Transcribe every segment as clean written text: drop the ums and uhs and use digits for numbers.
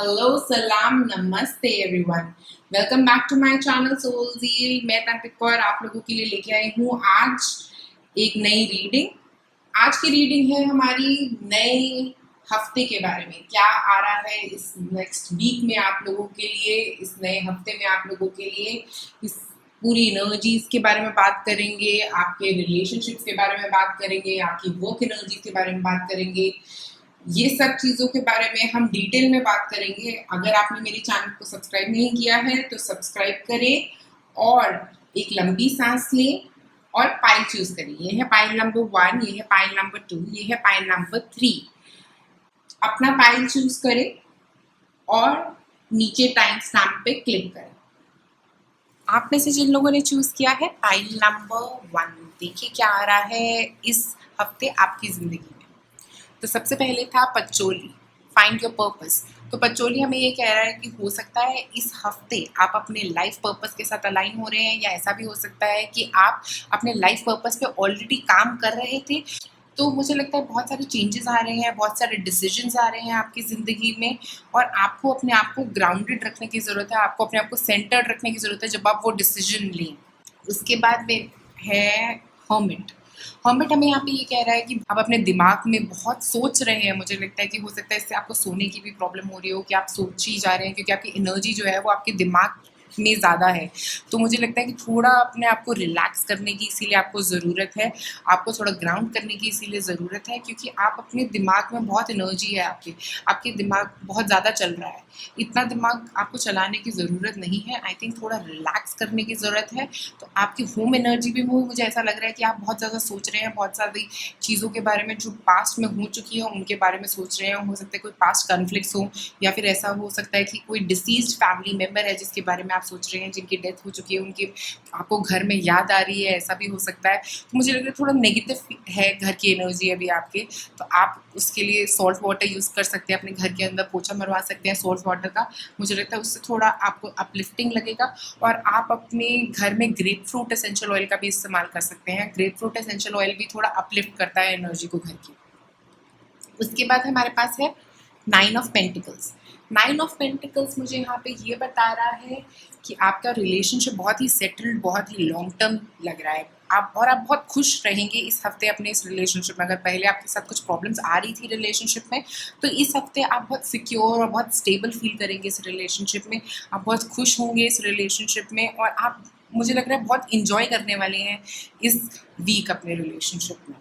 Hello सलाम नमस्ते everyone. Welcome back to my channel soul zeal. मैं तंपिक कौर आप लोगों के लिए लेके आई हूँ आज एक नई रीडिंग। आज की रीडिंग है हमारी नए हफ्ते के बारे में। क्या आ रहा है इस नेक्स्ट वीक में आप लोगों के लिए, इस नए हफ्ते में आप लोगों के लिए, इस पूरी एनर्जीज के बारे में बात करेंगे, आपके रिलेशनशिप्स के बारे में बात करेंगे, आपकी वर्क एनर्जीज के बारे में बात करेंगे। ये सब चीज़ों के बारे में हम डिटेल में बात करेंगे। अगर आपने मेरे चैनल को सब्सक्राइब नहीं किया है तो सब्सक्राइब करें और एक लंबी सांस लें और पाइल चूज करें। ये है पाइल नंबर 1, ये है पाइल नंबर 2, ये है पाइल नंबर 3। अपना पाइल चूज करें और नीचे टाइम स्टैम्प पे क्लिक करें। आप में से जिन लोगों ने चूज किया है पाइल नंबर 1, देखिए क्या आ रहा है इस हफ्ते आपकी जिंदगी में। तो सबसे पहले था पचोली, फाइंड योर पर्पस। तो पचोली हमें ये कह रहा है कि हो सकता है इस हफ्ते आप अपने लाइफ पर्पस के साथ अलाइन हो रहे हैं, या ऐसा भी हो सकता है कि आप अपने लाइफ पर्पस पे ऑलरेडी काम कर रहे थे। तो मुझे लगता है बहुत सारे चेंजेस आ रहे हैं, बहुत सारे डिसीजंस आ रहे हैं आपकी ज़िंदगी में, और आपको अपने आप को ग्राउंडेड रखने की ज़रूरत है, आपको अपने आप को सेंटर्ड रखने की ज़रूरत है जब आप वो डिसीजन लें। उसके बाद में है हर्मिट। हर्मिट हमें यहाँ पे ये कह रहा है कि आप अपने दिमाग में बहुत सोच रहे हैं। मुझे लगता है कि हो सकता है इससे आपको सोने की भी प्रॉब्लम हो रही हो, कि आप सोच ही जा रहे हैं, क्योंकि आपकी एनर्जी जो है वो आपके दिमाग में ज़्यादा है। तो मुझे लगता है कि थोड़ा अपने आप को रिलैक्स करने की इसीलिए आपको ज़रूरत है, आपको थोड़ा ग्राउंड करने की इसीलिए ज़रूरत है, क्योंकि आप अपने दिमाग में बहुत एनर्जी है, आपके दिमाग बहुत ज़्यादा चल रहा है। इतना दिमाग आपको चलाने की ज़रूरत नहीं है। आई थिंक थोड़ा रिलैक्स करने की ज़रूरत है। तो आपकी होम एनर्जी भी मुझे ऐसा लग रहा है कि आप बहुत ज़्यादा सोच रहे हैं, बहुत सारी चीज़ों के बारे में जो पास्ट में हो चुकी है उनके बारे में सोच रहे हैं। हो सकता है कोई पास्ट कॉन्फ्लिक्ट्स हो, या फिर ऐसा हो सकता है कि कोई डिसीज्ड फैमिली मेम्बर है जिसके बारे में आप सोच रहे हैं, जिनकी डेथ हो चुकी है, उनकी आपको घर में याद आ रही है, ऐसा भी हो सकता है। तो मुझे लग रहा है थोड़ा नेगेटिव है घर की एनर्जी अभी आपके। तो आप उसके लिए सॉल्ट वाटर यूज़ कर सकते हैं, अपने घर के अंदर पोछा मरवा सकते हैं सॉल्ट वाटर का। मुझे लगता है उससे थोड़ा आपको अपलिफ्टिंग लगेगा। और आप अपने घर में ग्रेप फ्रूट एसेंशियल ऑयल का भी इस्तेमाल कर सकते हैं। ग्रेप फ्रूट एसेंशियल ऑयल भी थोड़ा अपलिफ्ट करता है एनर्जी को घर की। उसके बाद हमारे पास है 9 ऑफ पेंटिकल्स। 9 ऑफ पेंटिकल्स मुझे यहाँ पे ये बता रहा है कि आपका रिलेशनशिप बहुत ही सेटल्ड, बहुत ही लॉन्ग टर्म लग रहा है। आप बहुत खुश रहेंगे इस हफ्ते अपने इस रिलेशनशिप में। अगर पहले आपके साथ कुछ प्रॉब्लम्स आ रही थी रिलेशनशिप में, तो इस हफ्ते आप बहुत सिक्योर और बहुत स्टेबल फील करेंगे इस रिलेशनशिप में। आप बहुत खुश होंगे इस रिलेशनशिप में, और आप, मुझे लग रहा है, बहुत इंजॉय करने वाले हैं इस वीक अपने रिलेशनशिप में।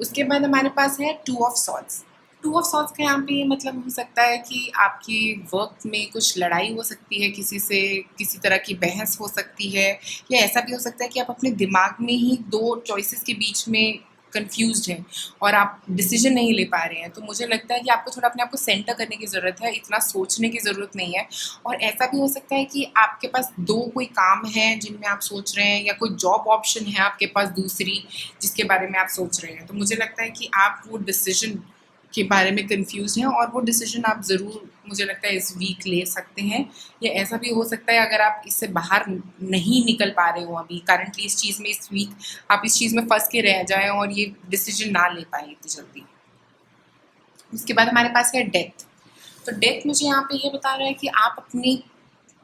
उसके बाद हमारे पास है 2 ऑफ सॉर्ड्स। 2 ऑफ सॉर्ड्स का यहाँ पे मतलब हो सकता है कि आपकी वर्क में कुछ लड़ाई हो सकती है किसी से, किसी तरह की बहस हो सकती है, या ऐसा भी हो सकता है कि आप अपने दिमाग में ही 2 चॉइसेस के बीच में कंफ्यूज्ड हैं और आप डिसीजन नहीं ले पा रहे हैं। तो मुझे लगता है कि आपको थोड़ा अपने आप को सेंटर करने की ज़रूरत है, इतना सोचने की ज़रूरत नहीं है। और ऐसा भी हो सकता है कि आपके पास 2 कोई काम हैं जिनमें आप सोच रहे हैं, या कोई जॉब ऑप्शन है आपके पास दूसरी जिसके बारे में आप सोच रहे हैं। तो मुझे लगता है कि आप वो डिसीजन के बारे में कंफ्यूज हैं, और वो डिसीजन आप ज़रूर, मुझे लगता है, इस वीक ले सकते हैं। या ऐसा भी हो सकता है अगर आप इससे बाहर नहीं निकल पा रहे हो अभी करंटली इस चीज़ में, इस वीक आप इस चीज़ में फंस के रह जाएं और ये डिसीजन ना ले पाए इतनी जल्दी। उसके बाद हमारे पास है डेथ। तो डेथ मुझे यहाँ पे ये बता रहा है कि आप अपनी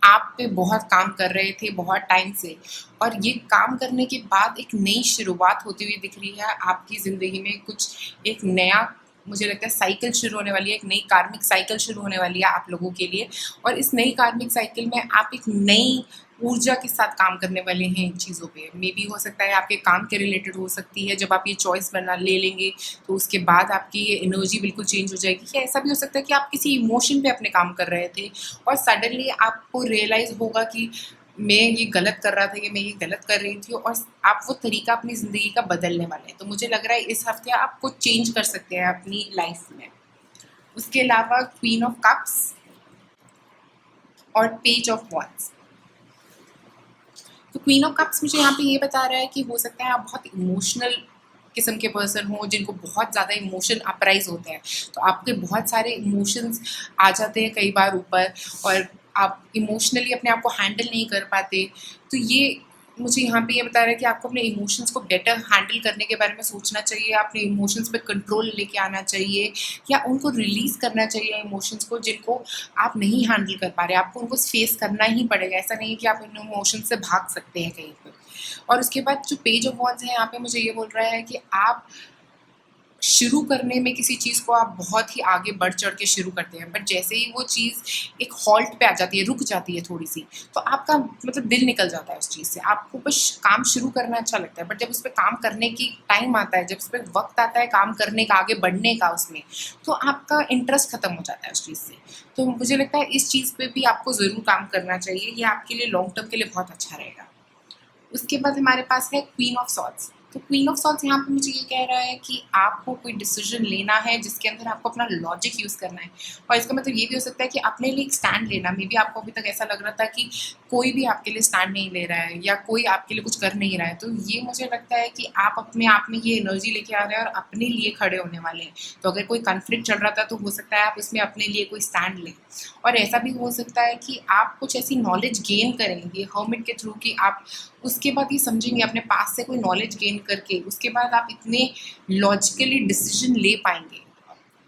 आप पे बहुत काम कर रहे थे बहुत टाइम से, और ये काम करने के बाद एक नई शुरुआत होती हुई दिख रही है आपकी ज़िंदगी में। कुछ एक नया, मुझे लगता है, साइकिल शुरू होने वाली है, एक नई कार्मिक साइकिल शुरू होने वाली है आप लोगों के लिए। और इस नई कार्मिक साइकिल में आप एक नई ऊर्जा के साथ काम करने वाले हैं इन चीज़ों पे। मे बी हो सकता है आपके काम के रिलेटेड हो सकती है। जब आप ये चॉइस बना ले लेंगे तो उसके बाद आपकी ये एनर्जी बिल्कुल चेंज हो जाएगी। या ऐसा भी हो सकता है कि आप किसी इमोशन पे अपने काम कर रहे थे और सडनली आपको रियलाइज़ होगा कि मैं ये गलत कर रहा था, कि मैं ये गलत कर रही थी, और आप वो तरीका अपनी ज़िंदगी का बदलने वाले हैं। तो मुझे लग रहा है इस हफ्ते आप कुछ चेंज कर सकते हैं अपनी लाइफ में। उसके अलावा क्वीन ऑफ कप्स और पेज ऑफ वॉन्ड्स। तो क्वीन ऑफ कप्स मुझे यहाँ पे ये बता रहा है कि हो सकता है आप बहुत इमोशनल किस्म के पर्सन हो, जिनको बहुत ज़्यादा इमोशन अपराइज होते हैं। तो आपके बहुत सारे इमोशंस आ जाते हैं कई बार ऊपर, और आप इमोशनली अपने आप को हैंडल नहीं कर पाते। तो ये मुझे यहाँ पे ये बता रहा है कि आपको अपने इमोशंस को बेटर हैंडल करने के बारे में सोचना चाहिए, अपने इमोशंस पे कंट्रोल लेके आना चाहिए या उनको रिलीज़ करना चाहिए इमोशंस को जिनको आप नहीं हैंडल कर पा रहे। आपको उनको फेस करना ही पड़ेगा, ऐसा नहीं है कि आप इन इमोशंस से भाग सकते हैं कहीं पर। और उसके बाद जो पेज ऑफ वॉन्ड्स है यहाँ पे मुझे ये बोल रहा है कि आप शुरू करने में किसी चीज़ को आप बहुत ही आगे बढ़ चढ़ के शुरू करते हैं, बट जैसे ही वो चीज़ एक हॉल्ट पे आ जाती है, रुक जाती है थोड़ी सी, तो आपका मतलब दिल निकल जाता है उस चीज़ से। आपको बस काम शुरू करना अच्छा लगता है, बट जब उस पर काम करने की टाइम आता है, जब उस पर वक्त आता है काम करने का, आगे बढ़ने का उसमें, तो आपका इंटरेस्ट खत्म हो जाता है उस चीज़ से। तो मुझे लगता है इस चीज़ पे भी आपको ज़रूर काम करना चाहिए, ये आपके लिए लॉन्ग टर्म के लिए बहुत अच्छा रहेगा। उसके बाद हमारे पास है क्वीन ऑफ सॉर्ड्स। तो क्वीन ऑफ सॉर्ड्स यहाँ पे मुझे ये कह रहा है कि आपको कोई डिसीजन लेना है जिसके अंदर आपको अपना लॉजिक यूज़ करना है, और इसका मतलब ये भी हो सकता है कि अपने लिए एक स्टैंड लेना। मे बी आपको अभी तक ऐसा लग रहा था कि कोई भी आपके लिए स्टैंड नहीं ले रहा है या कोई आपके लिए कुछ कर नहीं रहा है, तो ये मुझे लगता है कि आप अपने आप में ये एनर्जी लेके आ रहे हैं और अपने लिए खड़े होने वाले हैं। तो अगर कोई कन्फ्लिक्ट चल रहा था तो हो सकता है आप उसमें अपने लिए कोई स्टैंड लें, और ऐसा भी हो सकता है कि आप कुछ ऐसी नॉलेज गेन करेंगे हर्मिट के थ्रू कि आप उसके बाद ये समझेंगे अपने पास से कोई नॉलेज गेन करके, उसके बाद आप इतने लॉजिकली डिसीजन ले पाएंगे।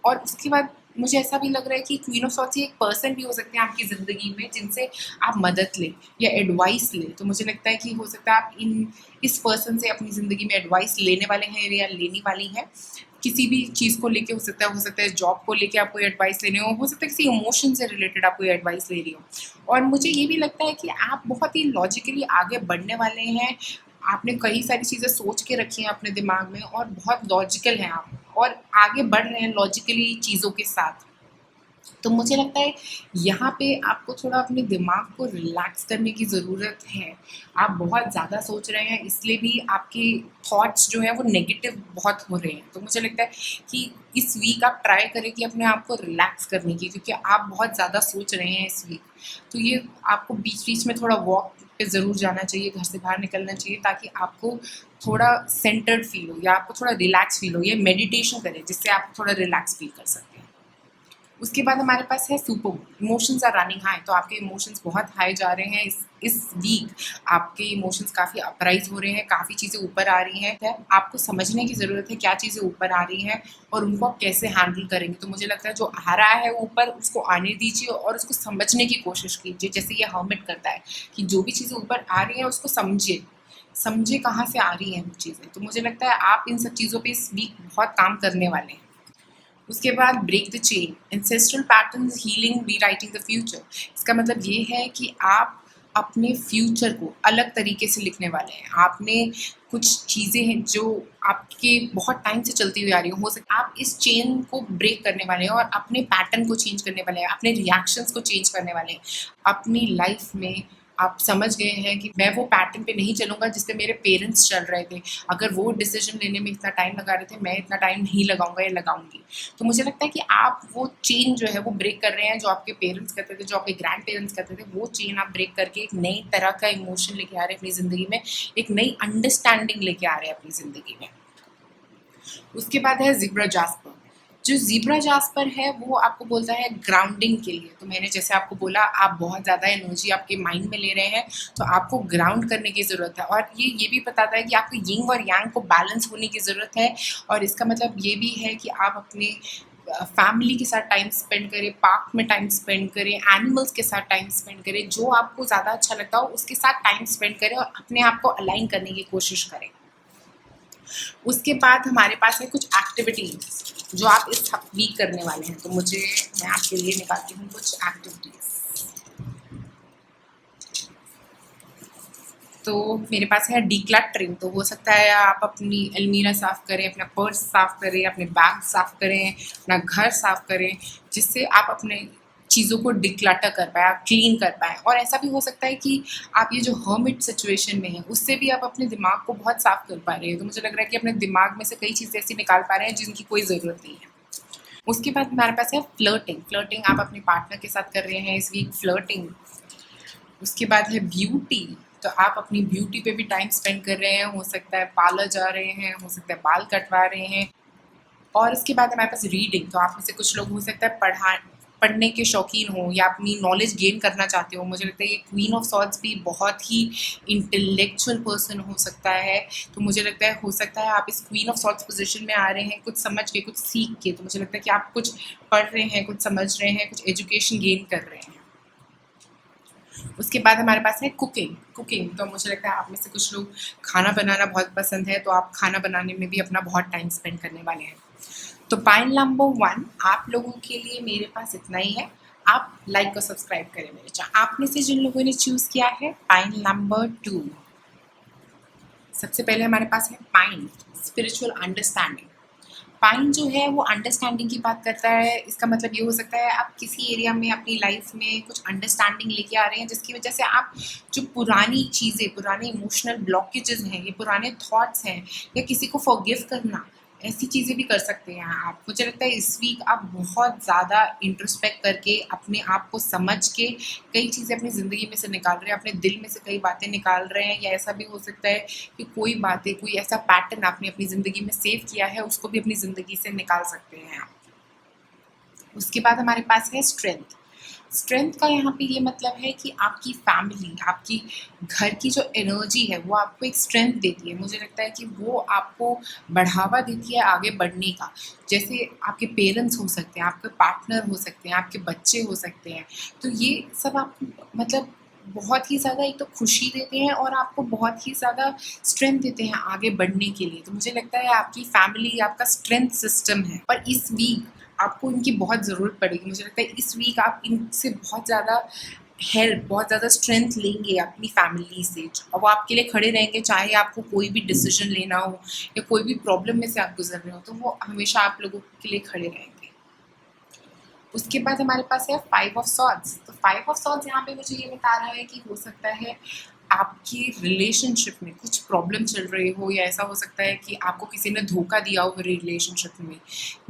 और उसके बाद मुझे ऐसा भी लग रहा है कि क्वीन ऑफ सॉर्ड्स एक पर्सन भी हो सकते हैं आपकी ज़िंदगी में जिनसे आप मदद लें या एडवाइस लें। तो मुझे लगता है कि हो सकता है आप इस पर्सन से अपनी ज़िंदगी में एडवाइस लेने वाले हैं या लेने वाली हैं, किसी भी चीज़ को लेके हो सकता है जॉब को लेके आपको एडवाइस लेने हो सकता है किसी इमोशन से रिलेटेड आपको एडवाइस ले रही हो। और मुझे ये भी लगता है कि आप बहुत ही लॉजिकली आगे बढ़ने वाले हैं, आपने कई सारी चीज़ें सोच के रखी हैं अपने दिमाग में और बहुत लॉजिकल हैं आप, और आगे बढ़ रहे हैं लॉजिकली चीज़ों के साथ। तो मुझे लगता है यहाँ पे आपको थोड़ा अपने दिमाग को रिलैक्स करने की ज़रूरत है। आप बहुत ज़्यादा सोच रहे हैं, इसलिए भी आपके थॉट्स जो हैं वो नेगेटिव बहुत हो रहे हैं। तो मुझे लगता है कि इस वीक आप ट्राई करें कि अपने आप को रिलैक्स करने की, क्योंकि आप बहुत ज़्यादा सोच रहे हैं इस वीक। तो ये आपको बीच-बीच में थोड़ा वॉक पे ज़रूर जाना चाहिए, घर से बाहर निकलना चाहिए, ताकि आपको थोड़ा सेंटर्ड फ़ील हो या आपको थोड़ा रिलैक्स फ़ील हो, या मेडिटेशन करें जिससे आप थोड़ा रिलैक्स फ़ील कर सकते हैं। उसके बाद हमारे पास है super moon. Emotions are running high, तो आपके इमोशंस बहुत हाई जा रहे हैं इस वीक। आपके इमोशंस काफ़ी अपराइज हो रहे हैं, काफ़ी चीज़ें ऊपर आ रही हैं। आपको समझने की ज़रूरत है क्या चीज़ें ऊपर आ रही हैं और उनको आप कैसे हैंडल करेंगे। तो मुझे लगता है जो आ रहा है ऊपर उसको आने दीजिए और उसको समझने की कोशिश कीजिए, जैसे ये हर्मिट करता है कि जो भी चीज़ें ऊपर आ रही हैं उसको समझिए कहाँ से आ रही हैं वो चीज़ें। तो मुझे लगता है आप इन सब चीज़ों पे इस वीक बहुत काम करने वाले हैं। उसके बाद break the chain, ancestral patterns, healing, rewriting the future. इसका मतलब ये है कि आप अपने फ्यूचर को अलग तरीके से लिखने वाले हैं। आपने कुछ चीज़ें हैं जो आपके बहुत टाइम से चलती हुई आ रही हो सकता है आप इस चेन को ब्रेक करने वाले हैं और अपने पैटर्न को चेंज करने वाले हैं, अपने रिएक्शंस को चेंज करने वाले हैं। अपनी लाइफ में आप समझ गए हैं कि मैं वो पैटर्न पे नहीं चलूँगा जिस पे मेरे पेरेंट्स चल रहे थे। अगर वो डिसीजन लेने में इतना टाइम लगा रहे थे, मैं इतना टाइम नहीं लगाऊँगा या लगाऊँगी। तो मुझे लगता है कि आप वो चेन जो है वो ब्रेक कर रहे हैं, जो आपके पेरेंट्स करते थे, जो आपके ग्रैंड पेरेंट्स करते थे, वो चेन आप ब्रेक करके एक नई तरह का इमोशन लेके आ रहे हैं अपनी ज़िंदगी में, एक नई अंडरस्टैंडिंग लेके आ रहे हैं अपनी ज़िंदगी में। उसके बाद है ज़ीब्रा जास्पर। जो ज़ीब्रा जास्पर है वो आपको बोलता है ग्राउंडिंग के लिए। तो मैंने जैसे आपको बोला आप बहुत ज़्यादा एनर्जी आपके माइंड में ले रहे हैं, तो आपको ग्राउंड करने की ज़रूरत है। और ये भी बताता है कि आपको यिंग और यांग को बैलेंस होने की ज़रूरत है। और इसका मतलब ये भी है कि आप अपने फैमिली के साथ टाइम स्पेंड करें, पार्क में टाइम स्पेंड करें, एनिमल्स के साथ टाइम स्पेंड करें, जो आपको ज़्यादा अच्छा लगता हो उसके साथ टाइम स्पेंड करें और अपने आप को अलाइन करने की कोशिश करें। उसके बाद हमारे पास है कुछ एक्टिविटीज़ जो आप इस वीक करने वाले हैं। तो मैं आपके लिए निकालती हूँ कुछ एक्टिविटीज़। तो मेरे पास है डिक्लटरिंग। तो हो सकता है आप अपनी अलमीरा साफ़ करें, अपना पर्स साफ़ करें, अपने बैग साफ़ करें, अपना घर साफ़ करें, जिससे आप अपने चीज़ों को डिक्लटर कर पाएँ, आप क्लीन कर पाएँ। और ऐसा भी हो सकता है कि आप ये जो हर्मिट सिचुएशन में हैं, उससे भी आप अपने दिमाग को बहुत साफ़ कर पा रहे हैं। तो मुझे लग रहा है कि अपने दिमाग में से कई चीज़ें ऐसी निकाल पा रहे हैं जिनकी कोई ज़रूरत नहीं है। उसके बाद हमारे पास है फ्लर्टिंग। फ्लर्टिंग आप अपने पार्टनर के साथ कर रहे हैं इस वीक, फ्लर्टिंग। उसके बाद है ब्यूटी। तो आप अपनी ब्यूटी पे भी टाइम स्पेंड कर रहे हैं, हो सकता है पार्लर जा रहे हैं, हो सकता है बाल कटवा रहे हैं। और उसके बाद हमारे पास रीडिंग। तो आप में से कुछ लोग हो सकता है पढ़ने के शौकीन हो या अपनी नॉलेज गेन करना चाहते हो, मुझे लगता है ये क्वीन ऑफ सॉर्ड्स भी बहुत ही इंटेलेक्चुअल पर्सन हो सकता है। तो मुझे लगता है हो सकता है आप इस क्वीन ऑफ सॉर्ड्स पोजीशन में आ रहे हैं कुछ समझ के, कुछ सीख के। तो मुझे लगता है कि आप कुछ पढ़ रहे हैं, कुछ समझ रहे हैं, कुछ एजुकेशन गेन कर रहे हैं। उसके बाद हमारे पास है कुकिंग। तो मुझे लगता है आप में से कुछ लोग खाना बनाना बहुत पसंद है, तो आप खाना बनाने में भी अपना बहुत टाइम स्पेंड करने वाले हैं। तो पाइल नंबर 1 आप लोगों के लिए मेरे पास इतना ही है। आप लाइक और सब्सक्राइब करें मेरे चैनल। आप में से जिन लोगों ने चूज किया है पाइल नंबर 2, सबसे पहले हमारे पास है पाइन, स्पिरिचुअल अंडरस्टैंडिंग। पाइन जो है वो अंडरस्टैंडिंग की बात करता है। इसका मतलब ये हो सकता है आप किसी एरिया में अपनी लाइफ में कुछ अंडरस्टैंडिंग लेके आ रहे हैं, जिसकी वजह से आप जो पुरानी चीज़ें, पुराने इमोशनल ब्लॉकेजेस हैं, ये पुराने थॉट्स हैं, या किसी को फॉरगिव करना, ऐसी चीज़ें भी कर सकते हैं आप। मुझे लगता है इस वीक आप बहुत ज़्यादा इंट्रोस्पेक्ट करके, अपने आप को समझ के कई चीज़ें अपनी ज़िंदगी में से निकाल रहे हैं, अपने दिल में से कई बातें निकाल रहे हैं। या ऐसा भी हो सकता है कि कोई बातें, कोई ऐसा पैटर्न आपने अपनी ज़िंदगी में सेव किया है, उसको भी अपनी ज़िंदगी से निकाल सकते हैं आप। उसके बाद हमारे पास है स्ट्रेंथ का यहाँ पे ये मतलब है कि आपकी फैमिली, आपकी घर की जो एनर्जी है वो आपको एक स्ट्रेंथ देती है। मुझे लगता है कि वो आपको बढ़ावा देती है आगे बढ़ने का। जैसे आपके पेरेंट्स हो सकते हैं, आपके पार्टनर हो सकते हैं, आपके बच्चे हो सकते हैं। तो ये सब आपको मतलब बहुत ही ज़्यादा एक तो खुशी देते हैं और आपको बहुत ही ज़्यादा स्ट्रेंथ देते हैं आगे बढ़ने के लिए। तो मुझे लगता है आपकी फैमिली आपका स्ट्रेंथ सिस्टम है, और इस वीक आपको इनकी बहुत ज़रूरत पड़ेगी। मुझे लगता है इस वीक आप इनसे बहुत ज़्यादा हेल्प, बहुत ज़्यादा स्ट्रेंथ लेंगे अपनी फैमिली से, और वो आपके लिए खड़े रहेंगे, चाहे आपको कोई भी डिसीजन लेना हो या कोई भी प्रॉब्लम में से आप गुजर रहे हो, तो वो हमेशा आप लोगों के लिए खड़े रहेंगे। उसके बाद हमारे पास है 5 ऑफ सॉर्ड्स। तो 5 ऑफ सॉर्ड्स यहाँ पे मुझे ये बता रहा है कि हो सकता है आपकी रिलेशनशिप में कुछ प्रॉब्लम चल रही हो, या ऐसा हो सकता है कि आपको किसी ने धोखा दिया हो रिलेशनशिप में,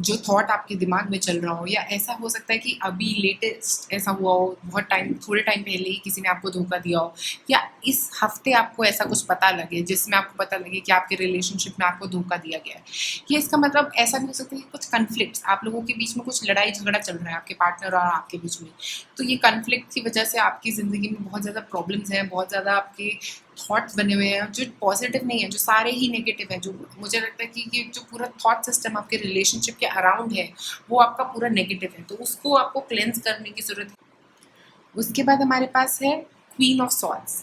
जो थॉट आपके दिमाग में चल रहा हो। या ऐसा हो सकता है कि अभी लेटेस्ट ऐसा हुआ हो, बहुत टाइम, थोड़े टाइम पहले ही किसी ने आपको धोखा दिया हो, या इस हफ्ते आपको ऐसा कुछ पता लगे जिसमें आपको पता लगे कि आपके रिलेशनशिप में आपको धोखा दिया गया है। ये इसका मतलब ऐसा भी हो सकता है कि कुछ कन्फ्लिक्ट्स, आप लोगों के बीच में कुछ लड़ाई झगड़ा चल रहा है आपके पार्टनर और आपके बीच में। तो ये कन्फ्लिक्ट की वजह से आपकी ज़िंदगी में बहुत ज़्यादा प्रॉब्लम्स हैं, बहुत ज़्यादा आपके थॉट्स बने हुए हैं जो पॉजिटिव नहीं है, जो सारे ही नेगेटिव हैं। जो मुझे लगता है कि ये जो पूरा थॉट सिस्टम आपके रिलेशनशिप के अराउंड है वो आपका पूरा नेगेटिव है, तो उसको आपको क्लेंस करने की ज़रूरत है। उसके बाद हमारे पास है queen of swords.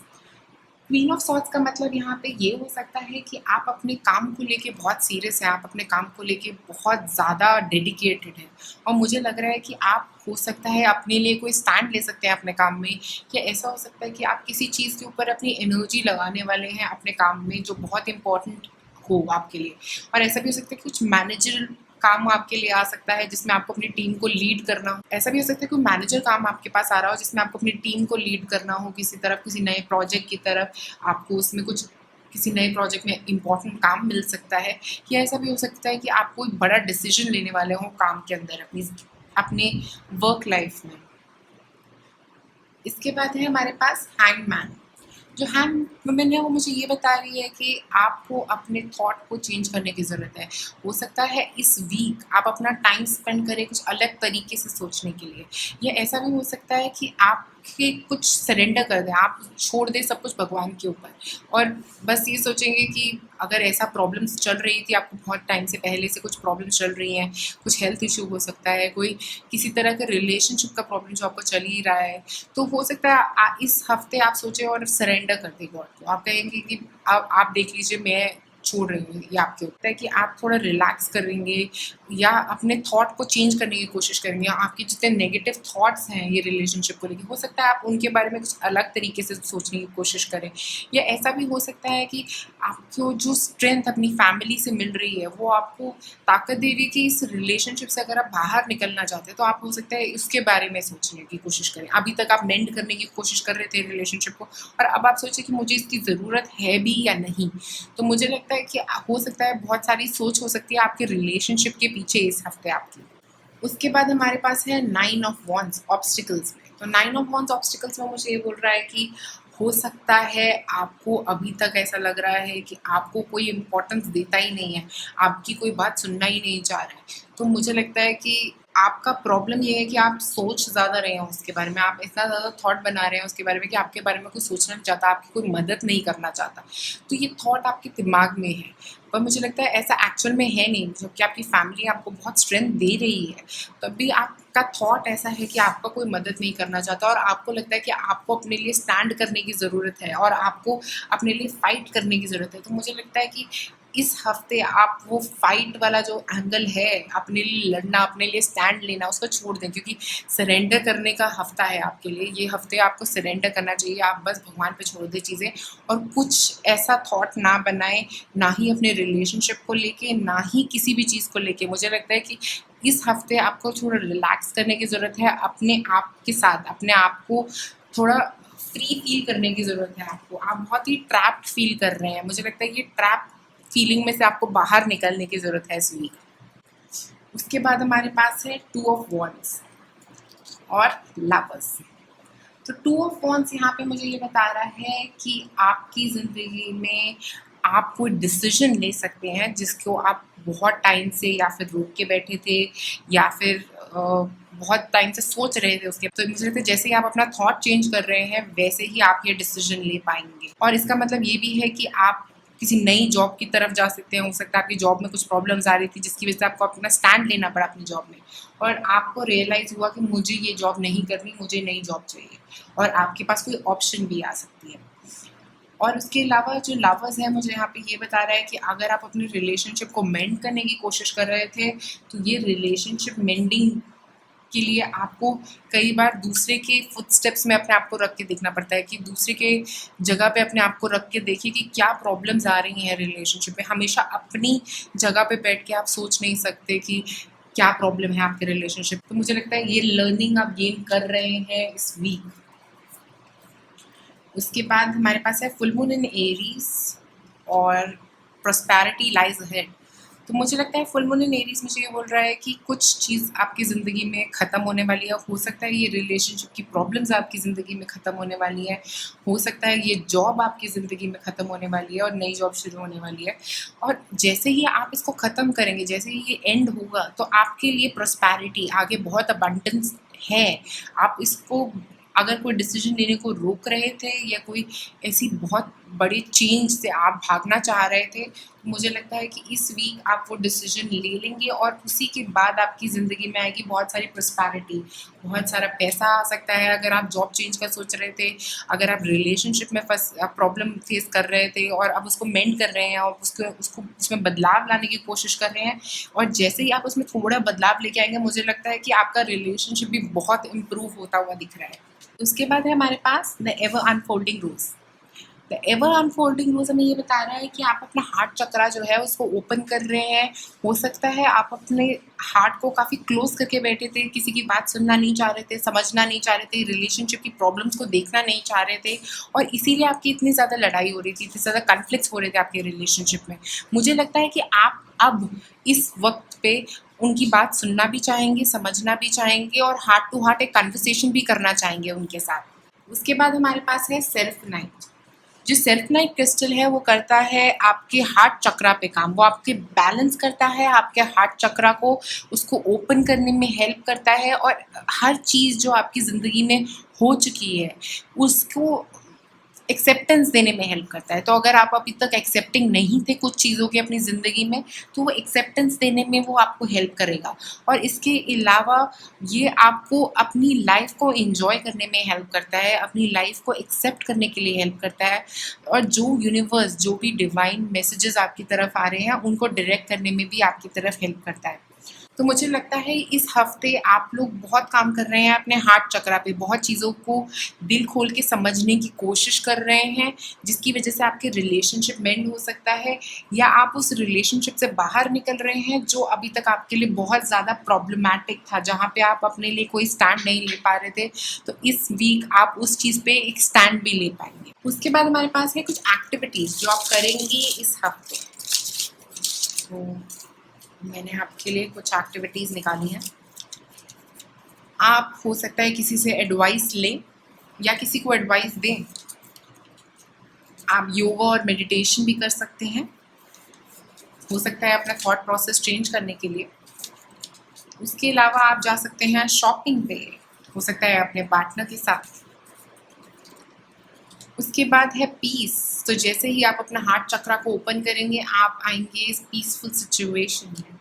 Queen of swords का मतलब यहाँ पे ये हो सकता है कि आप अपने काम को लेके बहुत सीरियस हैं, आप अपने काम को लेके बहुत ज़्यादा डेडिकेटेड हैं, और मुझे लग रहा है कि आप हो सकता है अपने लिए कोई स्टैंड ले सकते हैं अपने काम में। या ऐसा हो सकता है कि आप किसी चीज़ के ऊपर अपनी एनर्जी लगाने वाले हैं अपने काम में जो बहुत इंपॉर्टेंट हो आपके लिए। और ऐसा भी हो सकता है कि कुछ मैनेजर काम आपके लिए आ सकता है जिसमें आपको अपनी टीम को लीड करना हो। ऐसा भी हो सकता है कोई मैनेजर काम आपके पास आ रहा हो जिसमें आपको अपनी टीम को लीड करना हो किसी तरफ, किसी नए प्रोजेक्ट की तरफ, आपको उसमें कुछ किसी नए प्रोजेक्ट में इंपॉर्टेंट काम मिल सकता है। या ऐसा भी हो सकता है कि आप कोई बड़ा डिसीजन लेने वाले हों काम के अंदर अपने वर्क लाइफ में। इसके बाद है हमारे पास हैंगमैन। जो हैंगमैन है वो मुझे ये बता रही है कि आपको अपने थॉट को चेंज करने की ज़रूरत है। हो सकता है इस वीक आप अपना टाइम स्पेंड करें कुछ अलग तरीके से सोचने के लिए। या ऐसा भी हो सकता है कि आपके कुछ सरेंडर कर दें, आप छोड़ दें सब कुछ भगवान के ऊपर, और बस ये सोचेंगे कि अगर ऐसा प्रॉब्लम्स चल रही थी आपको बहुत टाइम से, पहले से कुछ प्रॉब्लम्स चल रही हैं, कुछ हेल्थ इशू हो सकता है, कोई किसी तरह का रिलेशनशिप का प्रॉब्लम जो आपको चल ही रहा है, तो हो सकता है इस हफ्ते आप सोचें और सरेंडर कर दें गॉड को। आप कहेंगे कि आप देख लीजिए मैं छोड़ रही हूँ, ये आपके ऊपर है कि आप थोड़ा रिलैक्स करेंगे या अपने थॉट को चेंज करने की कोशिश करेंगे। आपके जितने नेगेटिव थॉट्स हैं ये रिलेशनशिप को लेकर, हो सकता है आप उनके बारे में कुछ अलग तरीके से सोचने की कोशिश करें। या ऐसा भी हो सकता है कि आपको जो स्ट्रेंथ अपनी फैमिली से मिल रही है वो आपको ताकत दे रही है कि इस रिलेशनशिप से अगर आप बाहर निकलना चाहते हैं तो आप हो सकता है इसके बारे में सोचने की कोशिश करें। अभी तक आप मेंड करने की कोशिश कर रहे थे रिलेशनशिप को, और अब आप सोचें कि मुझे इसकी ज़रूरत है भी या नहीं। तो मुझे लगता है कि हो सकता है बहुत सारी सोच हो सकती है आपके रिलेशनशिप के पीछे इस हफ्ते आपकी। उसके बाद हमारे पास है 9 ऑफ वॉन्ड्स ऑब्स्टिकल्स में। तो 9 ऑफ वॉन्ड्स ऑब्स्टिकल्स में मुझे ये बोल रहा है कि हो सकता है आपको अभी तक ऐसा लग रहा है कि आपको कोई इम्पोर्टेंस देता ही नहीं है, आपकी कोई बात सुनना ही नहीं चाह रहा है। तो मुझे लगता है कि आपका प्रॉब्लम ये है कि आप सोच ज़्यादा रहे हैं उसके बारे में, आप इतना ज़्यादा थॉट बना रहे हैं उसके बारे में कि आपके बारे में कोई सोचना नहीं चाहता, आपकी कोई मदद नहीं करना चाहता। तो ये थॉट आपके दिमाग में है, पर मुझे लगता है ऐसा एक्चुअल में है नहीं। जबकि आपकी फैमिली आपको बहुत स्ट्रेंथ दे रही है, तब भी आपका थॉट ऐसा है कि आपका कोई मदद नहीं करना चाहता और आपको लगता है कि आपको अपने लिए स्टैंड करने की ज़रूरत है और आपको अपने लिए फ़ाइट करने की ज़रूरत है। तो मुझे लगता है कि इस हफ्ते आप वो फाइट वाला जो एंगल है, अपने लिए लड़ना, अपने लिए स्टैंड लेना, उसको छोड़ दें, क्योंकि सरेंडर करने का हफ्ता है आपके लिए। ये हफ्ते आपको सरेंडर करना चाहिए, आप बस भगवान पे छोड़ दें चीज़ें और कुछ ऐसा थॉट ना बनाएं, ना ही अपने रिलेशनशिप को लेके, ना ही किसी भी चीज़ को लेके। मुझे लगता है कि इस हफ्ते आपको थोड़ा रिलैक्स करने की ज़रूरत है, अपने आप के साथ अपने आप को थोड़ा फ्री फील करने की ज़रूरत है आपको। आप बहुत ही ट्रैप्ड फील कर रहे हैं, मुझे लगता है कि ट्रैप फीलिंग में से आपको बाहर निकलने की ज़रूरत है इस वीक। उसके बाद हमारे पास है 2 ऑफ वॉन्ड्स और लवर्स। तो 2 ऑफ वॉन्ड्स यहाँ पे मुझे ये बता रहा है कि आपकी ज़िंदगी में आप कोई डिसीजन ले सकते हैं जिसको आप बहुत टाइम से या फिर रोक के बैठे थे या फिर बहुत टाइम से सोच रहे थे उसके। तो मुझे लगता है जैसे ही आप अपना थॉट चेंज कर रहे हैं वैसे ही आप ये डिसीजन ले पाएंगे। और इसका मतलब ये भी है कि आप किसी नई जॉब की तरफ जा सकते हैं। हो सकता है आपकी जॉब में कुछ प्रॉब्लम्स आ रही थी जिसकी वजह से आपको अपना स्टैंड लेना पड़ा अपनी जॉब में, और आपको रियलाइज़ हुआ कि मुझे ये जॉब नहीं करनी, मुझे नई जॉब चाहिए, और आपके पास कोई ऑप्शन भी आ सकती है। और उसके अलावा जो लवर्स है, मुझे यहाँ पे ये बता रहा है कि अगर आप अपने रिलेशनशिप को मेंड करने की कोशिश कर रहे थे, तो ये रिलेशनशिप मेंडिंग के लिए आपको कई बार दूसरे के फुटस्टेप्स में अपने आप को रख के देखना पड़ता है, कि दूसरे के जगह पे अपने आप को रख के देखिए कि क्या प्रॉब्लम्स आ रही हैं रिलेशनशिप में। हमेशा अपनी जगह पे बैठ के आप सोच नहीं सकते कि क्या प्रॉब्लम है आपके रिलेशनशिप। तो मुझे लगता है ये लर्निंग आप गेन कर रहे हैं इस वीक। उसके बाद हमारे पास है फुल मून इन एरीज और प्रॉस्पेरिटी लाइज अहेड। तो मुझे लगता है फुल मून इन एरीज मुझे ये बोल रहा है कि कुछ चीज़ आपकी ज़िंदगी में ख़त्म होने वाली है। हो सकता है ये रिलेशनशिप की प्रॉब्लम्स आपकी ज़िंदगी में ख़त्म होने वाली है, हो सकता है ये जॉब आपकी ज़िंदगी में ख़त्म होने वाली है और नई जॉब शुरू होने वाली है। और जैसे ही आप इसको ख़त्म करेंगे, जैसे ही ये एंड होगा, तो आपके लिए प्रॉस्पेरिटी आगे बहुत अबंडेंस है। आप इसको अगर कोई डिसीजन लेने को रोक रहे थे या कोई ऐसी बहुत बड़ी चेंज से आप भागना चाह रहे थे, तो मुझे लगता है कि इस वीक आप वो डिसीजन ले लेंगे और उसी के बाद आपकी ज़िंदगी में आएगी बहुत सारी प्रॉस्पेरिटी, बहुत सारा पैसा आ सकता है। अगर आप जॉब चेंज का सोच रहे थे, अगर आप रिलेशनशिप में प्रॉब्लम फेस कर रहे थे और अब उसको मेंड कर रहे हैं और उसको उसमें बदलाव लाने की कोशिश कर रहे हैं, और जैसे ही आप उसमें थोड़ा बदलाव लेके आएंगे, मुझे लगता है कि आपका रिलेशनशिप भी बहुत इम्प्रूव होता हुआ दिख रहा है। उसके बाद है हमारे पास the ever unfolding rose. The ever unfolding rose हमें ये बता रहा है कि आप अपना हार्ट चक्रा जो है उसको ओपन कर रहे हैं। हो सकता है आप अपने हार्ट को काफ़ी क्लोज करके बैठे थे, किसी की बात सुनना नहीं चाह रहे थे, समझना नहीं चाह रहे थे, रिलेशनशिप की प्रॉब्लम्स को देखना नहीं चाह रहे थे, और इसीलिए आपकी इतनी ज़्यादा लड़ाई हो रही थी, इतने ज़्यादा कन्फ्लिक्ट्स हो रहे थे आपके रिलेशनशिप में। मुझे लगता है कि आप अब इस वक्त पे उनकी बात सुनना भी चाहेंगे, समझना भी चाहेंगे और हार्ट टू हार्ट एक कन्वर्सेशन भी करना चाहेंगे उनके साथ। उसके बाद हमारे पास है सेल्फ नाइट। जो सेल्फ नाइट क्रिस्टल है वो करता है आपके हार्ट चक्रा पे काम, वो आपके बैलेंस करता है, आपके हार्ट चक्रा को उसको ओपन करने में हेल्प करता है, और हर चीज़ जो आपकी ज़िंदगी में हो चुकी है उसको एक्सेप्टेंस देने में हेल्प करता है। तो अगर आप अभी तक एक्सेप्टिंग नहीं थे कुछ चीज़ों की अपनी ज़िंदगी में, तो वो एक्सेप्टेंस देने में वो आपको हेल्प करेगा। और इसके अलावा ये आपको अपनी लाइफ को एंजॉय करने में हेल्प करता है, अपनी लाइफ को एक्सेप्ट करने के लिए हेल्प करता है, और जो यूनिवर्स, जो भी डिवाइन मैसेजेस आपकी तरफ आ रहे हैं उनको डायरेक्ट करने में भी आपकी तरफ हेल्प करता है। तो मुझे लगता है इस हफ्ते आप लोग बहुत काम कर रहे हैं अपने हार्ट चक्रा पे, बहुत चीज़ों को दिल खोल के समझने की कोशिश कर रहे हैं, जिसकी वजह से आपके रिलेशनशिप मेंड हो सकता है, या आप उस रिलेशनशिप से बाहर निकल रहे हैं जो अभी तक आपके लिए बहुत ज़्यादा प्रॉब्लमैटिक था, जहाँ पे आप अपने लिए कोई स्टैंड नहीं ले पा रहे थे। तो इस वीक आप उस चीज़ पे एक स्टैंड भी ले पाएंगे। उसके बाद हमारे पास है कुछ एक्टिविटीज़ जो आप करेंगे इस हफ्ते। तो मैंने आपके लिए कुछ एक्टिविटीज़ निकाली हैं। आप हो सकता है किसी से एडवाइस लें या किसी को एडवाइस दें। आप योगा और मेडिटेशन भी कर सकते हैं, हो सकता है अपना थॉट प्रोसेस चेंज करने के लिए। उसके अलावा आप जा सकते हैं शॉपिंग पे, हो सकता है अपने पार्टनर के साथ। उसके बाद है पीस। तो जैसे ही आप अपना हार्ट चक्रा को ओपन करेंगे आप आएंगे इस पीसफुल सिचुएशन में।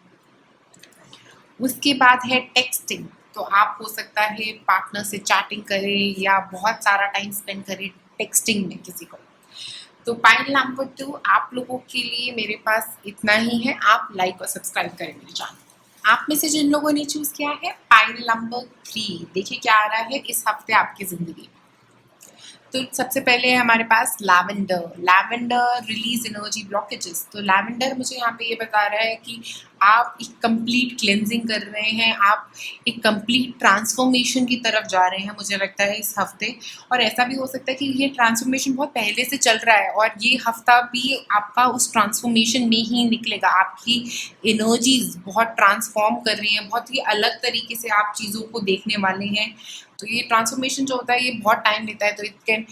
उसके बाद है टेक्सटिंग। तो आप हो सकता है पार्टनर से चैटिंग करें या बहुत सारा टाइम स्पेंड करें टेक्सटिंग में किसी को। तो पाइल नंबर 2 आप लोगों के लिए मेरे पास इतना ही है। आप लाइक और सब्सक्राइब करें मेरे चैनल। आप में से जिन लोगों ने चूज किया है पाइल नंबर 3, देखिए क्या आ रहा है इस हफ्ते आपकी जिंदगी में। तो सबसे पहले है हमारे पास lavender. Lavender release energy blockages. तो लैवेंडर मुझे यहाँ पे ये बता रहा है कि आप एक कंप्लीट क्लेंजिंग कर रहे हैं, आप एक कंप्लीट ट्रांसफॉर्मेशन की तरफ जा रहे हैं मुझे लगता है इस हफ्ते। और ऐसा भी हो सकता है कि ये ट्रांसफॉर्मेशन बहुत पहले से चल रहा है और ये हफ्ता भी आपका उस ट्रांसफॉर्मेशन में ही निकलेगा। आपकी एनर्जीज बहुत ट्रांसफॉर्म कर रही हैं, बहुत ही अलग तरीके से आप चीज़ों को देखने वाले हैं। तो ये ट्रांसफॉर्मेशन जो होता है ये बहुत टाइम लेता है, तो इट कैन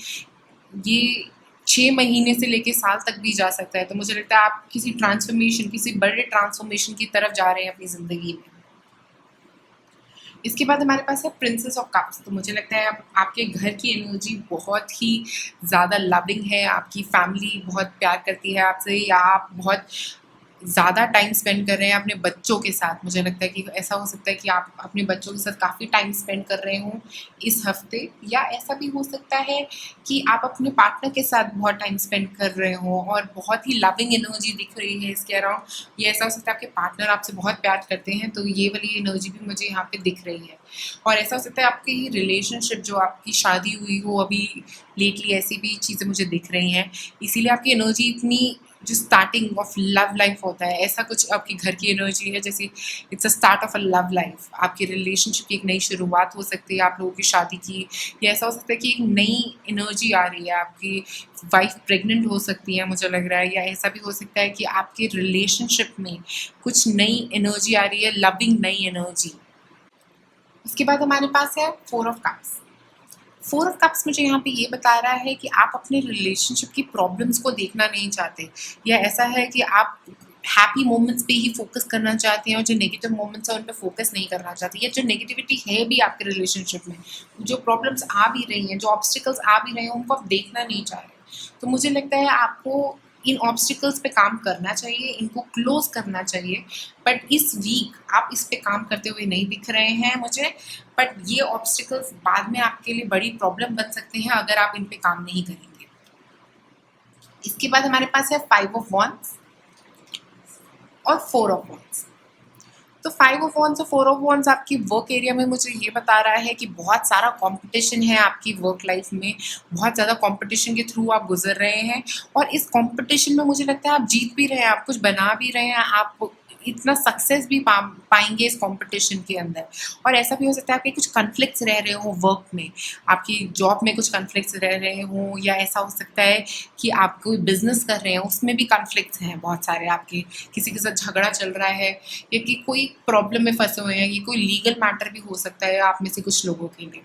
ये 6 महीने से लेके साल तक भी जा सकता है। तो मुझे लगता है आप किसी ट्रांसफॉर्मेशन, किसी बड़े ट्रांसफॉर्मेशन की तरफ जा रहे हैं अपनी ज़िंदगी में। इसके बाद हमारे पास है प्रिंसेस ऑफ कप्स। तो मुझे लगता है आपके घर की एनर्जी बहुत ही ज़्यादा लविंग है, आपकी फैमिली बहुत प्यार करती है आपसे, या आप बहुत ज़्यादा टाइम स्पेंड कर रहे हैं अपने बच्चों के साथ। मुझे लगता है कि ऐसा हो सकता है कि आप अपने बच्चों के साथ काफ़ी टाइम स्पेंड कर रहे हों इस हफ्ते, या ऐसा भी हो सकता है कि आप अपने पार्टनर के साथ बहुत टाइम स्पेंड कर रहे हों और बहुत ही लविंग एनर्जी दिख रही है इसके अराउंड। ये ऐसा हो सकता है आपके पार्टनर आपसे बहुत प्यार करते हैं, तो ये वाली एनर्जी भी मुझे यहाँ पे दिख रही है। और ऐसा हो सकता है आपकी रिलेशनशिप, जो आपकी शादी हुई हो अभी लेटली, ऐसी भी चीज़ें मुझे दिख रही हैं। इसीलिए आपकी एनर्जी इतनी, जो स्टार्टिंग ऑफ लव लाइफ होता है, ऐसा कुछ आपकी घर की एनर्जी है, जैसे it's a start of a love life. आपकी रिलेशनशिप की एक नई शुरुआत हो सकती है आप लोगों की शादी की, या ऐसा हो सकता है कि एक नई एनर्जी आ रही है, आपकी वाइफ प्रेग्नेंट हो सकती है मुझे लग रहा है, या ऐसा भी हो सकता है कि आपके रिलेशनशिप में कुछ नई एनर्जी आ रही है, लविंग नई एनर्जी। उसके बाद हमारे पास है 4 ऑफ कप्स। 4 ऑफ कप्स मुझे यहाँ पे ये बता रहा है कि आप अपने रिलेशनशिप की प्रॉब्लम्स को देखना नहीं चाहते, या ऐसा है कि आप हैप्पी मोमेंट्स पे ही फोकस करना चाहते हैं और जो नेगेटिव मोमेंट्स हैं उन पे फोकस नहीं करना चाहते, या जो नेगेटिविटी है भी आपके रिलेशनशिप में, जो प्रॉब्लम्स आ भी रही हैं, जो ऑब्स्टिकल्स आ भी रहे हैं, उनको आप देखना नहीं चाह रहे। तो मुझे लगता है आपको इन ऑब्स्टिकल्स पे काम करना चाहिए, इनको क्लोज करना चाहिए। बट इस वीक आप इस पे काम करते हुए नहीं दिख रहे हैं मुझे। बट ये ऑब्स्टिकल्स बाद में आपके लिए बड़ी प्रॉब्लम बन सकते हैं अगर आप इन पे काम नहीं करेंगे। इसके बाद हमारे पास है 5 ऑफ वॉन्ड्स और 4 ऑफ वॉन्ड्स। तो 5 ऑफ वॉन्ड्स और 4 ऑफ वॉन्ड्स आपकी वर्क एरिया में मुझे ये बता रहा है कि बहुत सारा कंपटीशन है आपकी वर्क लाइफ में, बहुत ज़्यादा कंपटीशन के थ्रू आप गुजर रहे हैं, और इस कंपटीशन में मुझे लगता है आप जीत भी रहे हैं, आप कुछ बना भी रहे हैं, आप इतना सक्सेस भी पाएंगे इस कंपटीशन के अंदर। और ऐसा भी हो सकता है आपके कुछ कन्फ्लिक्ट्स रह रहे हों वर्क में, आपकी जॉब में कुछ कन्फ्लिक्ट्स रह रहे हों, या ऐसा हो सकता है कि आप कोई बिजनेस कर रहे हैं उसमें भी कन्फ्लिक्ट्स हैं बहुत सारे आपके, किसी के साथ झगड़ा चल रहा है, या कि कोई प्रॉब्लम में फंसे हुए हैं, ये कोई लीगल मैटर भी हो सकता है आप में से कुछ लोगों के लिए।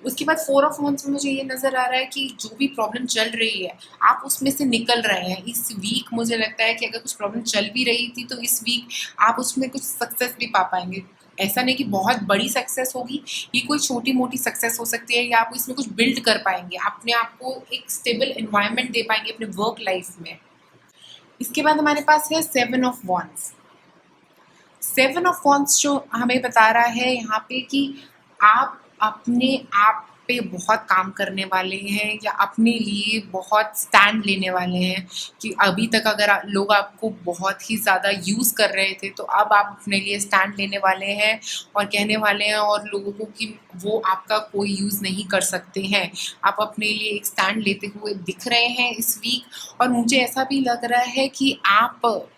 उसके बाद 4 ऑफ वॉन्ड्स में मुझे ये नज़र आ रहा है कि जो भी प्रॉब्लम चल रही है आप उसमें से निकल रहे हैं इस वीक। मुझे लगता है कि अगर कुछ प्रॉब्लम चल भी रही थी तो इस वीक आप उसमें कुछ सक्सेस भी पा पाएंगे। ऐसा नहीं कि बहुत बड़ी सक्सेस होगी, ये कोई छोटी मोटी सक्सेस हो सकती है, या आप इसमें कुछ बिल्ड कर पाएंगे, अपने आप को एक स्टेबल एनवायरनमेंट दे पाएंगे अपने वर्क लाइफ में। इसके बाद हमारे पास है 7 ऑफ वॉन्ड्स। 7 ऑफ वॉन्ड्स जो हमें बता रहा है यहाँ पे कि आप अपने आप पे बहुत काम करने वाले हैं, या अपने लिए बहुत स्टैंड लेने वाले हैं, कि अभी तक अगर लोग आपको बहुत ही ज़्यादा यूज़ कर रहे थे तो अब आप अपने लिए स्टैंड लेने वाले हैं और कहने वाले हैं और लोगों को कि वो आपका कोई यूज़ नहीं कर सकते हैं। आप अपने लिए एक स्टैंड लेते हुए दिख रहे हैं इस वीक। और मुझे ऐसा भी लग रहा है कि आप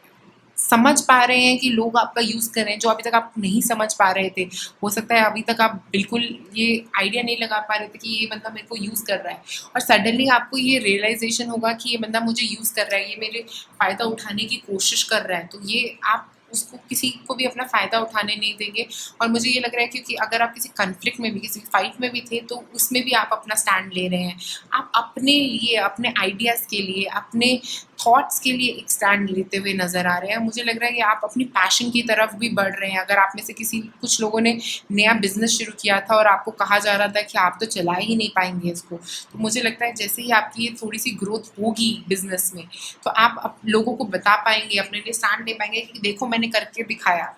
समझ पा रहे हैं कि लोग आपका यूज़ कर रहे हैं, जो अभी तक आप नहीं समझ पा रहे थे। हो सकता है अभी तक आप बिल्कुल ये आइडिया नहीं लगा पा रहे थे कि ये बंदा मेरे को यूज़ कर रहा है, और सडनली आपको ये रियलाइजेशन होगा कि ये बंदा मुझे यूज़ कर रहा है, ये मेरे फ़ायदा उठाने की कोशिश कर रहा है। तो ये आप उसको किसी को भी अपना फ़ायदा उठाने नहीं देंगे। और मुझे ये लग रहा है क्योंकि अगर आप किसी कॉन्फ्लिक्ट में भी, किसी फाइट में भी थे, तो उसमें भी आप अपना स्टैंड ले रहे हैं। आप अपने लिए, अपने आइडियाज़ के लिए, अपने थॉट्स के लिए एक स्टैंड लेते हुए नज़र आ रहे हैं। मुझे लग रहा है कि आप अपनी पैशन की तरफ भी बढ़ रहे हैं। अगर आप में से कुछ लोगों ने नया बिज़नेस शुरू किया था और आपको कहा जा रहा था कि आप तो चला ही नहीं पाएंगे इसको, तो मुझे लगता है जैसे ही आपकी ये थोड़ी सी ग्रोथ होगी बिज़नेस में, तो आप लोगों को बता पाएंगे, अपने लिए स्टैंड ले पाएंगे कि देखो मैंने करके दिखाया।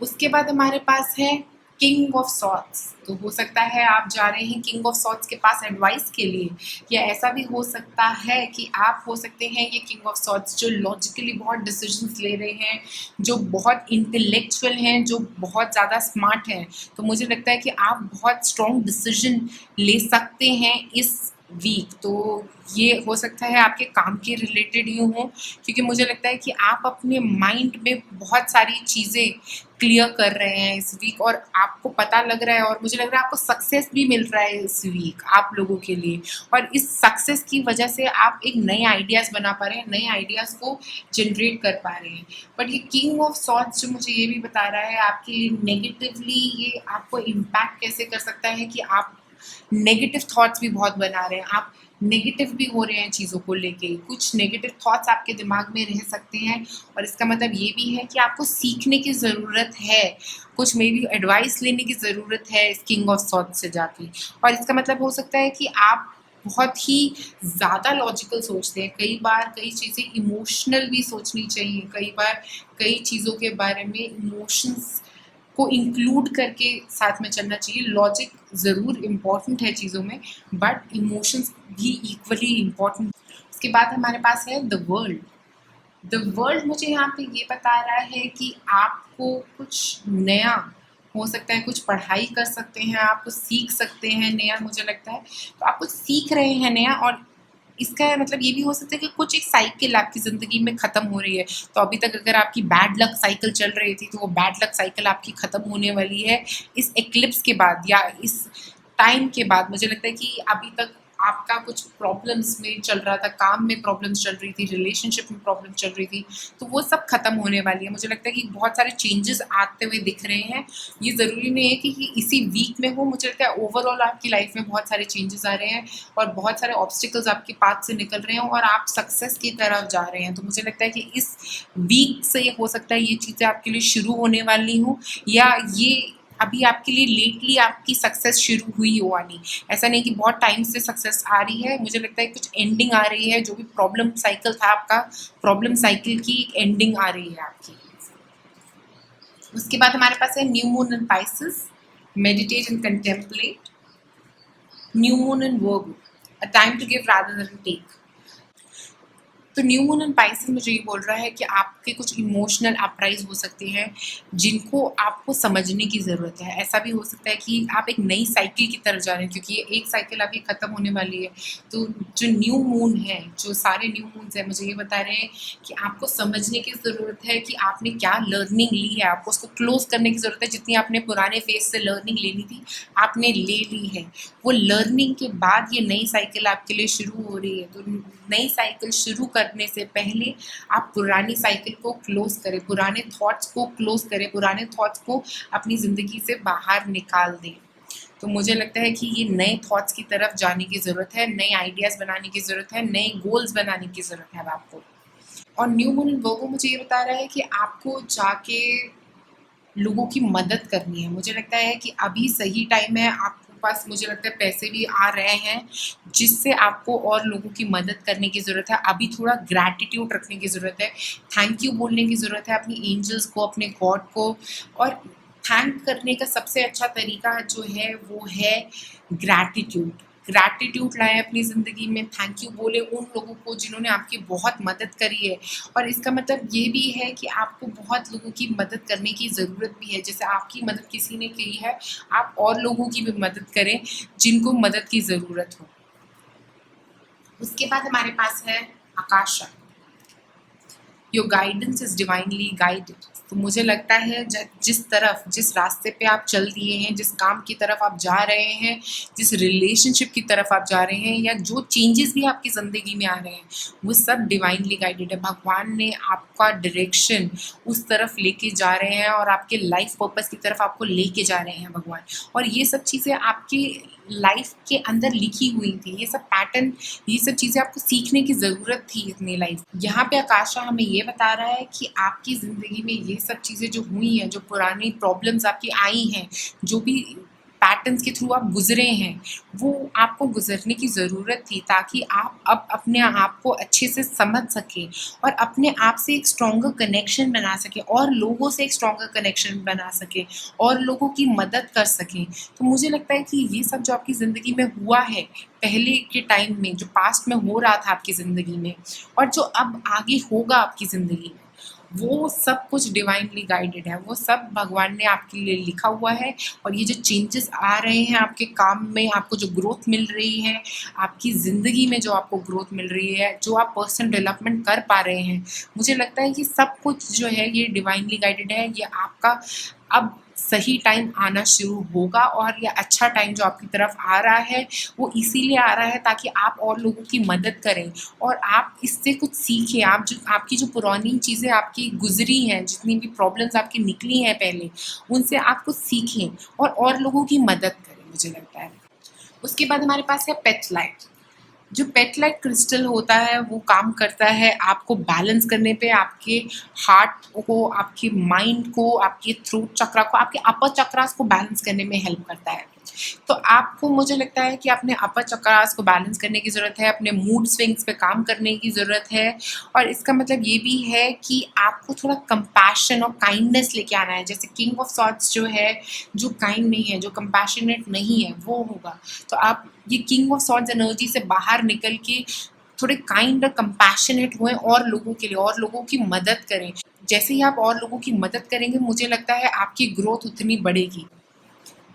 उसके बाद हमारे पास है किंग ऑफ सॉर्ड्स। तो हो सकता है आप जा रहे हैं किंग ऑफ सॉर्ड्स के पास एडवाइस के लिए, या ऐसा भी हो सकता है कि आप हो सकते हैं ये किंग ऑफ सॉर्ड्स जो लॉजिकली बहुत डिसीजंस ले रहे हैं, जो बहुत इंटेलेक्चुअल हैं, जो बहुत ज़्यादा स्मार्ट हैं। तो मुझे लगता है कि आप बहुत स्ट्रॉन्ग डिसीजन ले सकते हैं इस वीक। तो ये हो सकता है आपके काम के रिलेटेड ही हो, क्योंकि मुझे लगता है कि आप अपने माइंड में बहुत सारी चीज़ें क्लियर कर रहे हैं इस वीक, और आपको पता लग रहा है, और मुझे लग रहा है आपको सक्सेस भी मिल रहा है इस वीक आप लोगों के लिए। और इस सक्सेस की वजह से आप एक नए आइडियाज़ बना पा रहे हैं, नए आइडियाज़ को जनरेट कर पा रहे हैं। बट ये किंग ऑफ सॉर्ड्स जो मुझे ये भी बता रहा है आपके लिए नेगेटिवली ये आपको इम्पैक्ट कैसे कर सकता है कि आप नेगेटिव थॉट्स भी बहुत बना रहे हैं, आप नेगेटिव भी हो रहे हैं चीज़ों को लेके। कुछ नेगेटिव थॉट्स आपके दिमाग में रह सकते हैं, और इसका मतलब ये भी है कि आपको सीखने की ज़रूरत है, कुछ मे बी एडवाइस लेने की ज़रूरत है इस किंग ऑफ सॉर्ड्स से जाके। और इसका मतलब हो सकता है कि आप बहुत ही ज़्यादा लॉजिकल सोचते हैं। कई बार कई चीज़ें इमोशनल भी सोचनी चाहिए, कई बार कई चीज़ों के बारे में इमोशंस को इंक्लूड करके साथ में चलना चाहिए। लॉजिक ज़रूर इम्पॉर्टेंट है चीज़ों में, बट इमोशंस भी इक्वली इम्पॉर्टेंट। उसके बाद हमारे पास है द वर्ल्ड। द वर्ल्ड मुझे यहाँ पे ये बता रहा है कि आपको कुछ नया हो सकता है, कुछ पढ़ाई कर सकते हैं, आप कुछ सीख सकते हैं नया, मुझे लगता है। तो आप कुछ सीख रहे हैं नया, और इसका मतलब ये भी हो सकता है कि कुछ एक साइकिल आपकी ज़िंदगी में ख़त्म हो रही है। तो अभी तक अगर आपकी बैड लक साइकिल चल रही थी, तो वो बैड लक साइकिल आपकी ख़त्म होने वाली है इस एक्लिप्स के बाद, या इस टाइम के बाद। मुझे लगता है कि अभी तक आपका कुछ प्रॉब्लम्स में चल रहा था, काम में प्रॉब्लम्स चल रही थी, रिलेशनशिप में प्रॉब्लम चल रही थी, तो वो सब खत्म होने वाली है। मुझे लगता है कि बहुत सारे चेंजेस आते हुए दिख रहे हैं। ये ज़रूरी नहीं है कि इसी वीक में हो, मुझे लगता है ओवरऑल आपकी लाइफ में बहुत सारे चेंजेस आ रहे हैं, और बहुत सारे ऑब्स्टिकल्स आपके पाथ से निकल रहे हैं, और आप सक्सेस की तरफ जा रहे हैं। तो मुझे लगता है कि इस वीक से हो सकता है ये चीज़ें आपके लिए शुरू होने वाली हों, या ये अभी आपके लिए लेटली आपकी सक्सेस शुरू हुई हो आनी। ऐसा नहीं कि बहुत टाइम से सक्सेस आ रही है, मुझे लगता है कुछ एंडिंग आ रही है। जो भी प्रॉब्लम साइकिल था आपका, प्रॉब्लम साइकिल की एक एंडिंग आ रही है आपकी। उसके बाद हमारे पास है new moon in Pisces, meditate and contemplate. New moon in Virgo, a time to give rather than take. तो न्यू मून एंड पाइसेस मुझे ये बोल रहा है कि आपके कुछ इमोशनल अपराइज हो सकते हैं जिनको आपको समझने की ज़रूरत है। ऐसा भी हो सकता है कि आप एक नई साइकिल की तरफ जा रहे हैं, क्योंकि ये एक साइकिल आपकी ख़त्म होने वाली है। तो जो न्यू मून है, जो सारे न्यू मून्स हैं, मुझे ये बता रहे हैं कि आपको समझने की ज़रूरत है कि आपने क्या लर्निंग ली है, आपको उसको क्लोज करने की ज़रूरत है। जितनी आपने पुराने फेज से लर्निंग लेनी थी, आपने ले ली है। वो लर्निंग के बाद ये नई साइकिल आपके लिए शुरू हो रही है। तो नई साइकिल शुरू करने से पहले आप पुरानी साइकिल को क्लोज करें, पुराने थॉट्स को क्लोज करें, पुराने थॉट्स को अपनी ज़िंदगी से बाहर निकाल दें। तो मुझे लगता है कि ये नए थॉट्स की तरफ जाने की ज़रूरत है, नए आइडियाज़ बनाने की ज़रूरत है, नए गोल्स बनाने की ज़रूरत है अब आपको। और न्यू मून इन वर्गो मुझे ये बता रहा है कि आपको जाके लोगों की मदद करनी है। मुझे लगता है कि अभी सही टाइम है, आपके पास मुझे लगता है पैसे भी आ रहे हैं, जिससे आपको और लोगों की मदद करने की ज़रूरत है। अभी थोड़ा ग्रैटिट्यूड रखने की ज़रूरत है, थैंक यू बोलने की ज़रूरत है अपनी एंजल्स को, अपने गॉड को। और थैंक करने का सबसे अच्छा तरीका जो है वो है ग्रैटिट्यूड। ग्रैटिट्यूड लाएं अपनी ज़िंदगी में, थैंक यू बोले उन लोगों को जिन्होंने आपकी बहुत मदद करी है। और इसका मतलब ये भी है कि आपको बहुत लोगों की मदद करने की ज़रूरत भी है। जैसे आपकी मदद किसी ने की है, आप और लोगों की भी मदद करें जिनको मदद की ज़रूरत हो। उसके बाद हमारे पास है Akasha. Your guidance is divinely guided. तो मुझे लगता है जिस रास्ते पे आप चल दिए हैं, जिस काम की तरफ आप जा रहे हैं, जिस रिलेशनशिप की तरफ आप जा रहे हैं, या जो चेंजेस भी आपकी ज़िंदगी में आ रहे हैं, वो सब डिवाइनली गाइडेड है। भगवान ने आपका डायरेक्शन उस तरफ लेके जा रहे हैं और आपके लाइफ पर्पस की तरफ आपको लेके जा रहे हैं भगवान। और ये सब चीज़ें आपकी लाइफ के अंदर लिखी हुई थी, ये सब पैटर्न, ये सब चीज़ें आपको सीखने की ज़रूरत थी अपनी लाइफ। यहाँ पे आकाशा हमें ये बता रहा है कि आपकी ज़िंदगी में ये सब चीज़ें जो हुई हैं, जो पुरानी प्रॉब्लम्स आपकी आई हैं, जो भी पैटर्न्स के थ्रू आप गुजरे हैं, वो आपको गुजरने की ज़रूरत थी ताकि आप अब अपने आप को अच्छे से समझ सकें और अपने आप से एक स्ट्रॉन्गर कनेक्शन बना सकें और लोगों से एक स्ट्रॉन्गर कनेक्शन बना सकें और लोगों की मदद कर सकें। तो मुझे लगता है कि ये सब जो आपकी ज़िंदगी में हुआ है पहले के टाइम में, जो पास्ट में हो रहा था आपकी ज़िंदगी में, और जो अब आगे होगा आपकी ज़िंदगी में, वो सब कुछ डिवाइनली गाइडेड है। वो सब भगवान ने आपके लिए लिखा हुआ है। और ये जो चेंजेस आ रहे हैं आपके काम में, आपको जो ग्रोथ मिल रही है, आपकी ज़िंदगी में जो आपको ग्रोथ मिल रही है, जो आप पर्सनल डेवलपमेंट कर पा रहे हैं, मुझे लगता है कि सब कुछ जो है ये डिवाइनली गाइडेड है। ये आपका अब सही टाइम आना शुरू होगा और ये अच्छा टाइम जो आपकी तरफ आ रहा है वो इसीलिए आ रहा है ताकि आप और लोगों की मदद करें और आप इससे कुछ सीखें। आप जो आपकी जो पुरानी चीज़ें आपकी गुजरी हैं, जितनी भी प्रॉब्लम्स आपकी निकली हैं पहले, उनसे आप कुछ सीखें और लोगों की मदद करें, मुझे लगता है। उसके बाद हमारे पास है पेट लाइट। जो पेट लाइट क्रिस्टल होता है वो काम करता है आपको बैलेंस करने पे, आपके हार्ट को, आपके माइंड को, आपके थ्रोट चक्रा को, आपके अपर चक्रास को बैलेंस करने में हेल्प करता है। तो आपको, मुझे लगता है कि अपने अपर चक्रास को बैलेंस करने की ज़रूरत है, अपने मूड स्विंग्स पे काम करने की ज़रूरत है। और इसका मतलब ये भी है कि आपको थोड़ा कंपैशन और काइंडनेस लेके आना है। जैसे किंग ऑफ सॉर्ड्स जो है, जो काइंड नहीं है, जो कंपैशनेट नहीं है, वो होगा। तो आप ये किंग ऑफ सॉर्ड्स एनर्जी से बाहर निकल के थोड़े काइंड और कंपैशनेट हुए और लोगों के लिए, और लोगों की मदद करें। जैसे ही आप और लोगों की मदद करेंगे, मुझे लगता है आपकी ग्रोथ उतनी बढ़ेगी।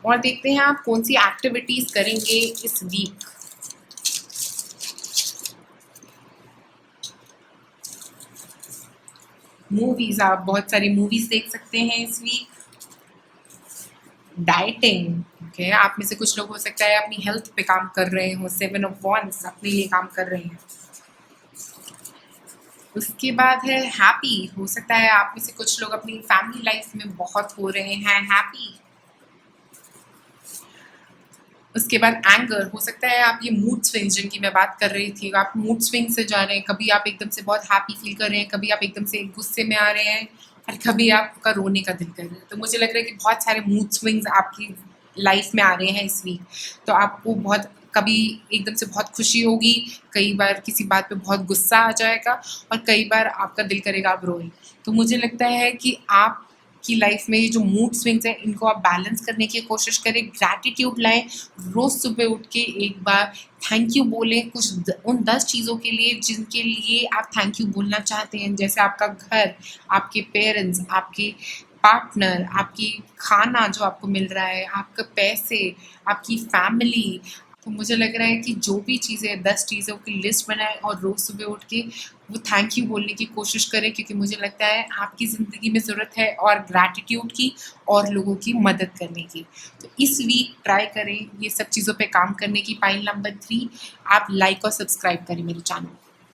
और देखते हैं आप कौन सी एक्टिविटीज़ करेंगे इस वीक। मूवीज़, आप बहुत सारी मूवीज़ देख सकते हैं इस वीक। डाइटिंग, ओके, आप में से कुछ लोग हो सकता है अपनी हेल्थ पे काम कर रहे हो, 7 ऑफ वॉन्ड्स अपने लिए काम कर रहे हैं। उसके बाद है हैप्पी, हो सकता है आप में से कुछ लोग अपनी फैमिली लाइफ में बहुत हो रहे हैं हैप्पी। उसके बाद एंगर, हो सकता है आप ये मूड स्विंग्स जिनकी मैं बात कर रही थी, आप मूड स्विंग से जा रहे हैं। कभी आप एकदम से बहुत हैप्पी फील कर रहे हैं, कभी आप एकदम से गुस्से में आ रहे हैं, और कभी आपका रोने का दिल कर रहा है। तो मुझे लग रहा है कि बहुत सारे मूड स्विंग्स आपकी लाइफ में आ रहे हैं इस वीक। तो आपको बहुत, कभी एकदम से बहुत खुशी होगी, कई बार किसी बात पे बहुत गुस्सा आ जाएगा, और कई बार आपका दिल करेगा आप रोएं। तो मुझे लगता है कि आप की लाइफ में ये जो मूड स्विंग्स हैं, इनको आप बैलेंस करने की कोशिश करें। ग्रैटिट्यूड लाएं, रोज़ सुबह उठ के एक बार थैंक यू बोलें उन 10 चीज़ों के लिए जिनके लिए आप थैंक यू बोलना चाहते हैं। जैसे आपका घर, आपके पेरेंट्स, आपके पार्टनर, आपकी खाना जो आपको मिल रहा है, आपके पैसे, आपकी फैमिली। तो मुझे लग रहा है कि जो भी चीज़ें, 10 चीज़ों की लिस्ट बनाएं और रोज़ सुबह उठ के वो थैंक यू बोलने की कोशिश करें, क्योंकि मुझे लगता है आपकी ज़िंदगी में ज़रूरत है और ग्रैटिट्यूड की और लोगों की मदद करने की। तो इस वीक ट्राई करें ये सब चीज़ों पे काम करने की। पाइल नंबर 3, आप लाइक और सब्सक्राइब करें मेरे चैनल।